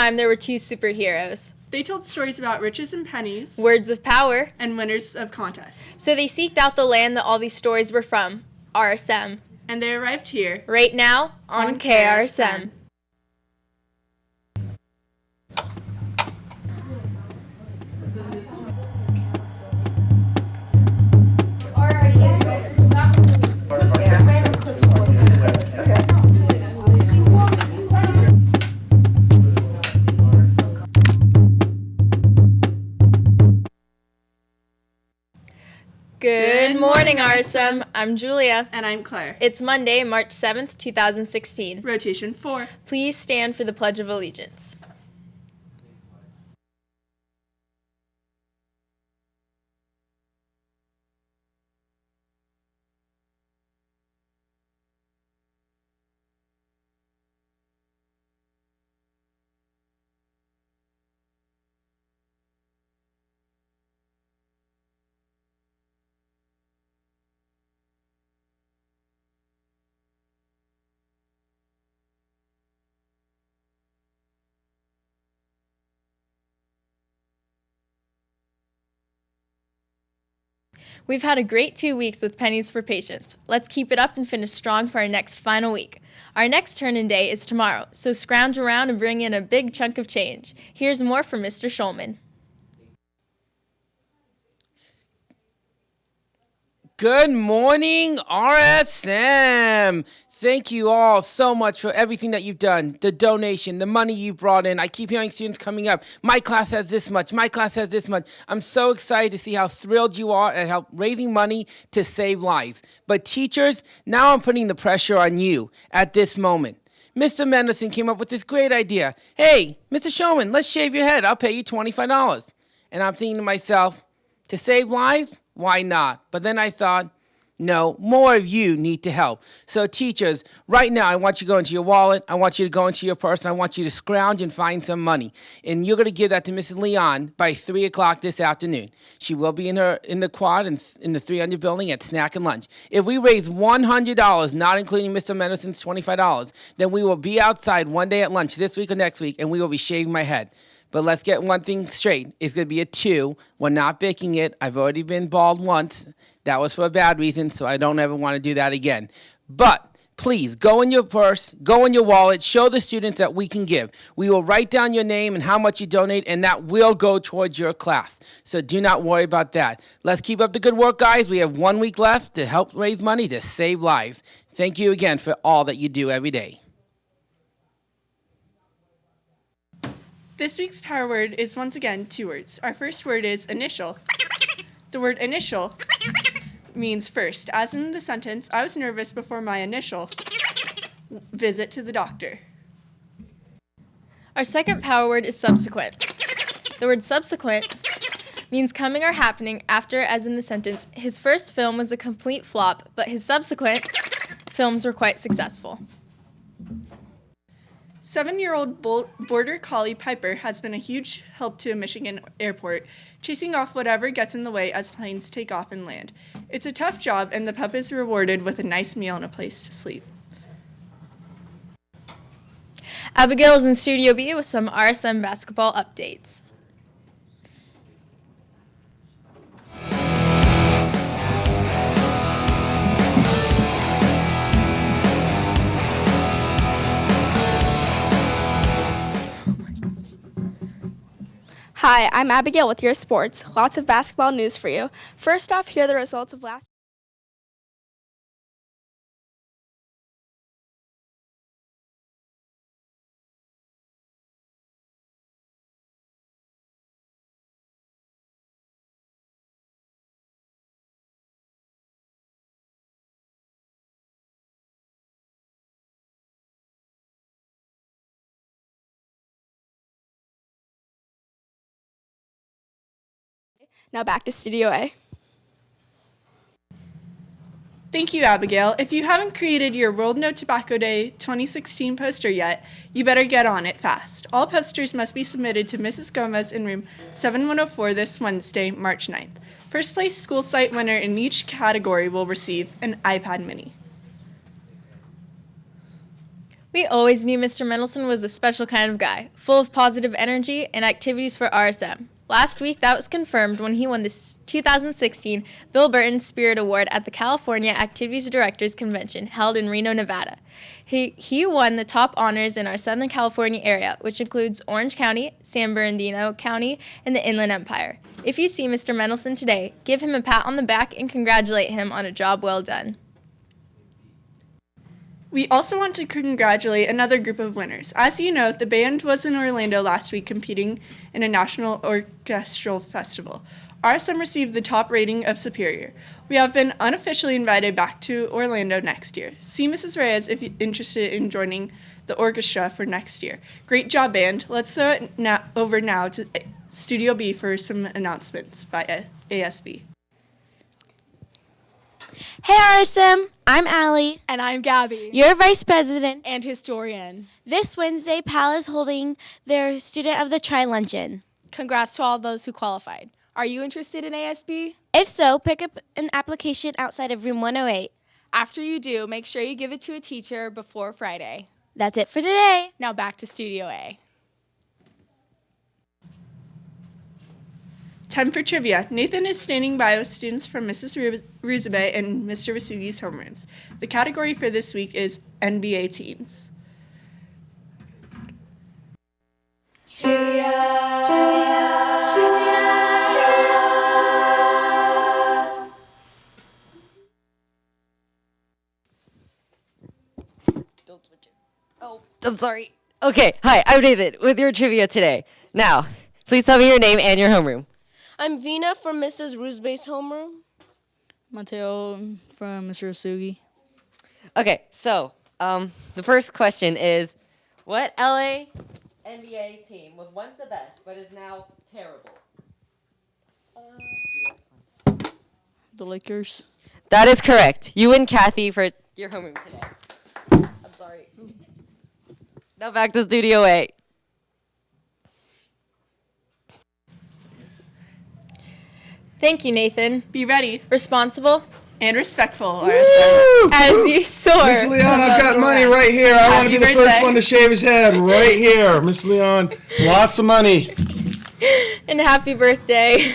time there were two superheroes. They told stories about riches and pennies, Words of power. and winners of contests. So they seeked out the land that all these stories were from, RSM. And they arrived here Right now on KRSM. Good morning, RSM. I'm Julia. And I'm Claire. It's Monday, March 7th, 2016. Rotation 4. Please stand for the Pledge of Allegiance. We've had a great 2 weeks with Pennies for Patients. Let's keep it up and finish strong for our next final week. Our next turn-in day is tomorrow, so scrounge around and bring in a big chunk of change. Here's more from Mr. Schulman. Good morning, RSM. Thank you all so much for everything that you've done, the donation, the money you brought in. I keep hearing students coming up, my class has this much, my class has this much. I'm so excited to see how thrilled you are at help raising money to save lives. But teachers, now I'm putting the pressure on you at this moment. Mr. Mendelson came up with this great idea. Hey, Mr. Showman, let's shave your head. I'll pay you $25. And I'm thinking to myself, to save lives? Why not? But then I thought, no, more of you need to help. So teachers, right now, I want you to go into your wallet. I want you to go into your purse. I want you to scrounge and find some money. And you're going to give that to Mrs. Leon by 3 o'clock this afternoon. She will be in the quad in the 300 building at snack and lunch. If we raise $100, not including Mr. Menderson's $25, then we will be outside one day at lunch this week or next week, and we will be shaving my head. But let's get one thing straight. It's going to be a 2. We're not baking it. I've already been bald once. That was for a bad reason, so I don't ever want to do that again. But please, go in your purse, go in your wallet, show the students that we can give. We will write down your name and how much you donate, and that will go towards your class. So do not worry about that. Let's keep up the good work, guys. We have 1 week left to help raise money to save lives. Thank you again for all that you do every day. This week's power word is once again 2 words. Our first word is initial. The word initial means first, as in the sentence, I was nervous before my initial visit to the doctor. Our second power word is subsequent. The word subsequent means coming or happening after, as in the sentence, his first film was a complete flop, but his subsequent films were quite successful. 7-year-old border collie Piper has been a huge help to a Michigan airport, chasing off whatever gets in the way as planes take off and land. It's a tough job, and the pup is rewarded with a nice meal and a place to sleep. Abigail is in Studio B with some RSM basketball updates. Hi, I'm Abigail with your sports. Lots of basketball news for you. First off, here are the results of last. Now back to Studio A. Thank you, Abigail. If you haven't created your World No Tobacco Day 2016 poster yet, you better get on it fast. All posters must be submitted to Mrs. Gomez in room 7104 this Wednesday, March 9th. First place school site winner in each category will receive an iPad mini. We always knew Mr. Mendelsohn was a special kind of guy, full of positive energy and activities for RSM. Last week, that was confirmed when he won the 2016 Bill Burton Spirit Award at the California Activities Directors Convention held in Reno, Nevada. He won the top honors in our Southern California area, which includes Orange County, San Bernardino County, and the Inland Empire. If you see Mr. Mendelsohn today, give him a pat on the back and congratulate him on a job well done. We also want to congratulate another group of winners. As you know, the band was in Orlando last week competing in a national orchestral festival. RSM received the top rating of Superior. We have been unofficially invited back to Orlando next year. See Mrs. Reyes if you're interested in joining the orchestra for next year. Great job, band. Let's throw it over now to Studio B for some announcements by ASB. Hey RSM, I'm Allie. And I'm Gabby. Your vice president. And historian. This Wednesday, PAL is holding their Student of the Tri-Luncheon. Congrats to all those who qualified. Are you interested in ASB? If so, pick up an application outside of room 108. After you do, make sure you give it to a teacher before Friday. That's it for today. Now back to Studio A. Time for trivia. Nathan is standing by with students from Mrs. Ruzabe and Mr. Vasugi's homerooms. The category for this week is NBA teams. I'm sorry. Okay, hi, I'm David with your trivia today. Now, please tell me your name and your homeroom. I'm Vina from Mrs. Rusbe's homeroom. Mateo from Mr. Asugi. Okay, so the first question is, what LA NBA team was once the best but is now terrible? The Lakers. That is correct. You and Kathy for your homeroom today. I'm sorry. Now back to Studio A. Thank you, Nathan. Be ready Responsible and respectful, RSM. as you soar. Miss Leon, I've got money right here. I want to be the Happy first birthday. one to shave his head right here. Miss Leon, lots of money. And happy birthday.